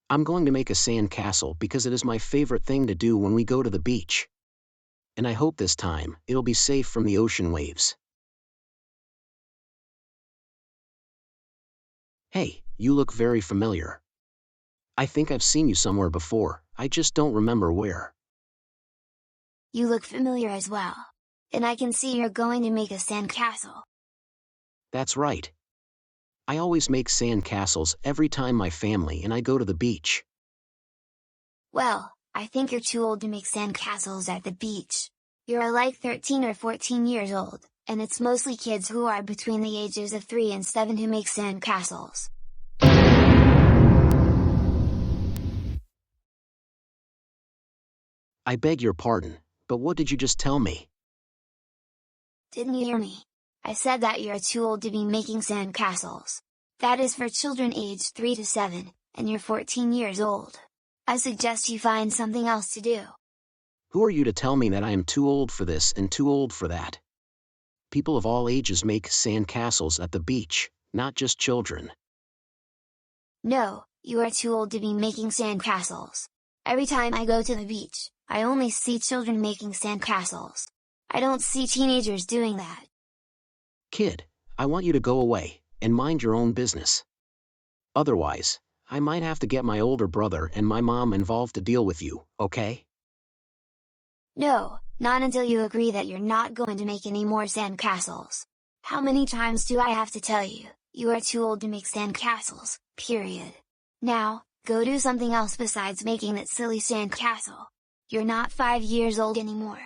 I'm going to make a sand castle because it is my favorite thing to do when we go to the beach. And I hope this time, it'll be safe from the ocean waves. Hey, you look very familiar. I think I've seen you somewhere before, I just don't remember where. You look familiar as well. And I can see you're going to make a sand castle. That's right. I always make sand castles every time my family and I go to the beach. Well, I think you're too old to make sand castles at the beach. You're like 13 or 14 years old, and it's mostly kids who are between the ages of 3 and 7 who make sand castles. I beg your pardon, but what did you just tell me? Didn't you hear me? I said that you're too old to be making sand castles. That is for children aged 3 to 7, and you're 14 years old. I suggest you find something else to do. Who are you to tell me that I am too old for this and too old for that? People of all ages make sand castles at the beach, not just children. No, you are too old to be making sand castles. Every time I go to the beach, I only see children making sand castles. I don't see teenagers doing that. Kid, I want you to go away, and mind your own business. Otherwise, I might have to get my older brother and my mom involved to deal with you, okay? No, not until you agree that you're not going to make any more sand castles. How many times do I have to tell you, you are too old to make sand castles, period. Now, go do something else besides making that silly sand castle. You're not 5 years old anymore.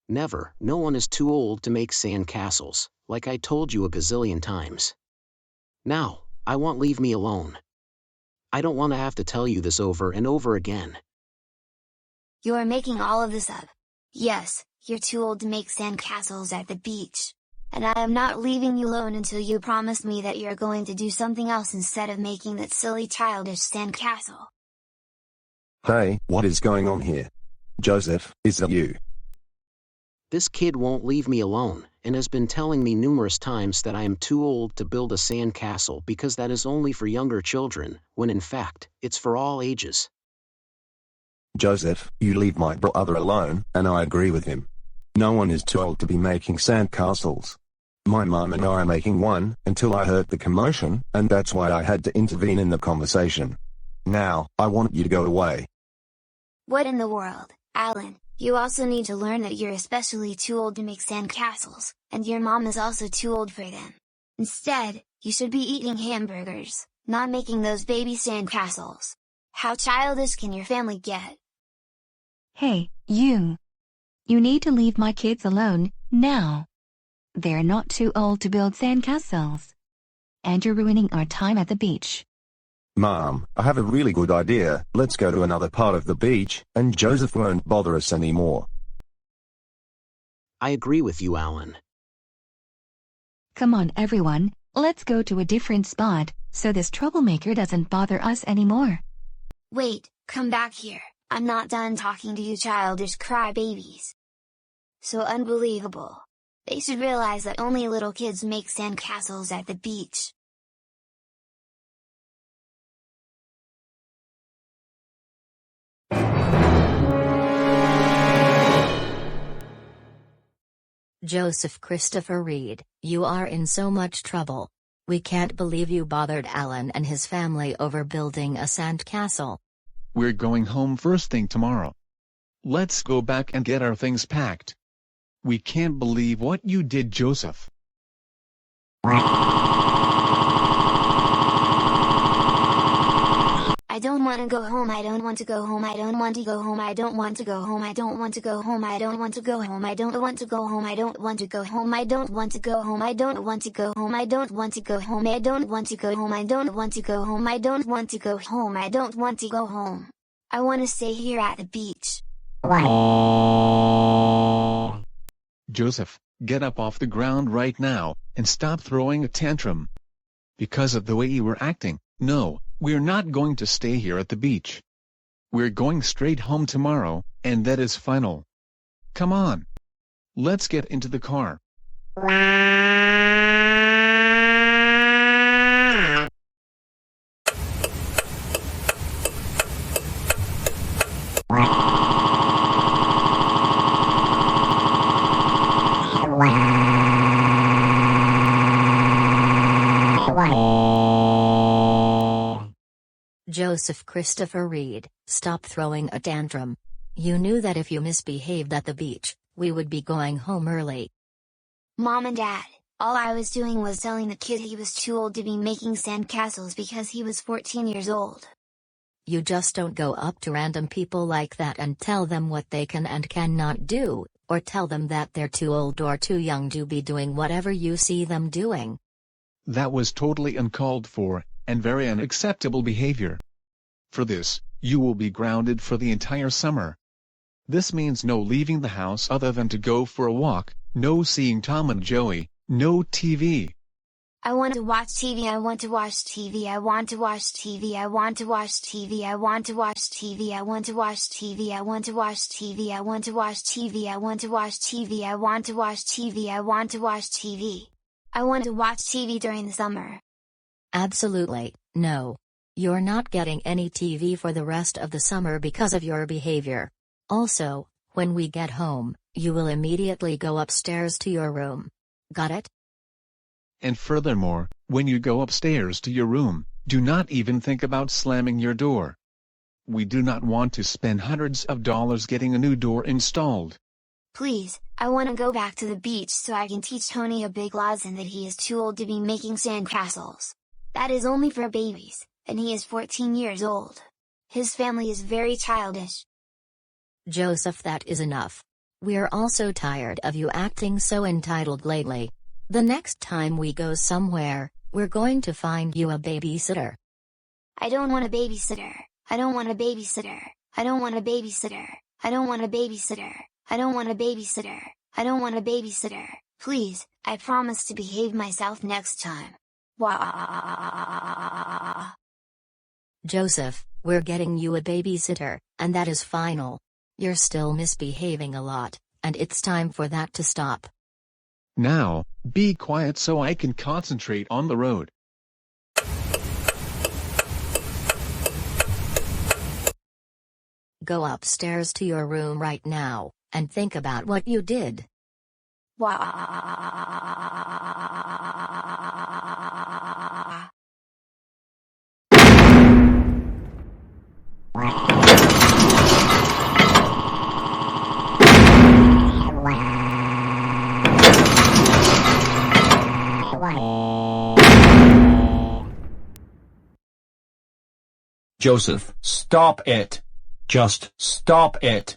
Never, no one is too old to make sand castles, like I told you a gazillion times. Now, leave me alone. I don't want to have to tell you this over and over again. You are making all of this up. Yes, you're too old to make sand castles at the beach. And I am not leaving you alone until you promise me that you're going to do something else instead of making that silly childish sand castle. Hey, what is going on here? Joseph, is that you? This kid won't leave me alone, and has been telling me numerous times that I am too old to build a sand castle because that is only for younger children, when in fact, it's for all ages. Joseph, you leave my brother alone, and I agree with him. No one is too old to be making sand castles. My mom and I are making one, until I heard the commotion, and that's why I had to intervene in the conversation. Now, I want you to go away. What in the world, Alan? You also need to learn that you're especially too old to make sand castles, and your mom is also too old for them. Instead, you should be eating hamburgers, not making those baby sand castles. How childish can your family get? Hey, you! You need to leave my kids alone, now! They're not too old to build sand castles. And you're ruining our time at the beach. Mom, I have a really good idea. Let's go to another part of the beach, and Joseph won't bother us anymore. I agree with you, Alan. Come on everyone, let's go to a different spot, so this troublemaker doesn't bother us anymore. Wait, come back here. I'm not done talking to you childish crybabies. So unbelievable. They should realize that only little kids make sand castles at the beach. Joseph Christopher Reed, you are in so much trouble. We can't believe you bothered Alan and his family over building a sand castle. We're going home first thing tomorrow. Let's go back and get our things packed. We can't believe what you did, Joseph. I don't want to go home, I don't want to go home, I don't want to go home, I don't want to go home, I don't want to go home, I don't want to go home, I don't want to go home, I don't want to go home, I don't want to go home, I don't want to go home, I don't want to go home, I don't want to go home, I don't want to go home, I don't want to go home, I don't want to go home. I want to stay here at the beach. Joseph, get up off the ground right now, and stop throwing a tantrum. Because of the way you were acting, no, we're not going to stay here at the beach. We're going straight home tomorrow, and that is final. Come on. Let's get into the car. Joseph Christopher Reed, stop throwing a tantrum. You knew that if you misbehaved at the beach, we would be going home early. Mom and Dad, all I was doing was telling the kid he was too old to be making sandcastles because he was 14 years old. You just don't go up to random people like that and tell them what they can and cannot do, or tell them that they're too old or too young to be doing whatever you see them doing. That was totally uncalled for, and very unacceptable behavior. For this, you will be grounded for the entire summer. This means no leaving the house other than to go for a walk, no seeing Tom and Joey, no TV. I want to watch TV, I want to watch TV, I want to watch TV, I want to watch TV, I want to watch TV, I want to watch TV, I want to watch TV, I want to watch TV, I want to watch TV, I want to watch TV, I want to watch TV. I want to watch TV during the summer. Absolutely, no. You're not getting any TV for the rest of the summer because of your behavior. Also, when we get home, you will immediately go upstairs to your room. Got it? And furthermore, when you go upstairs to your room, do not even think about slamming your door. We do not want to spend hundreds of dollars getting a new door installed. Please, I want to go back to the beach so I can teach Tony a big lesson that he is too old to be making sandcastles. That is only for babies, and he is 14 years old. His family is very childish. Joseph, that is enough. We're also tired of you acting so entitled lately. The next time we go somewhere, we're going to find you a babysitter. I don't want a babysitter. I don't want a babysitter. I don't want a babysitter. I don't want a babysitter. I don't want a babysitter. I don't want a babysitter. Please, I promise to behave myself next time. Wah. Joseph, we're getting you a babysitter, and that is final. You're still misbehaving a lot, and it's time for that to stop. Now, be quiet so I can concentrate on the road. Go upstairs to your room right now, and think about what you did. Wah. Joseph, stop it. Just stop it.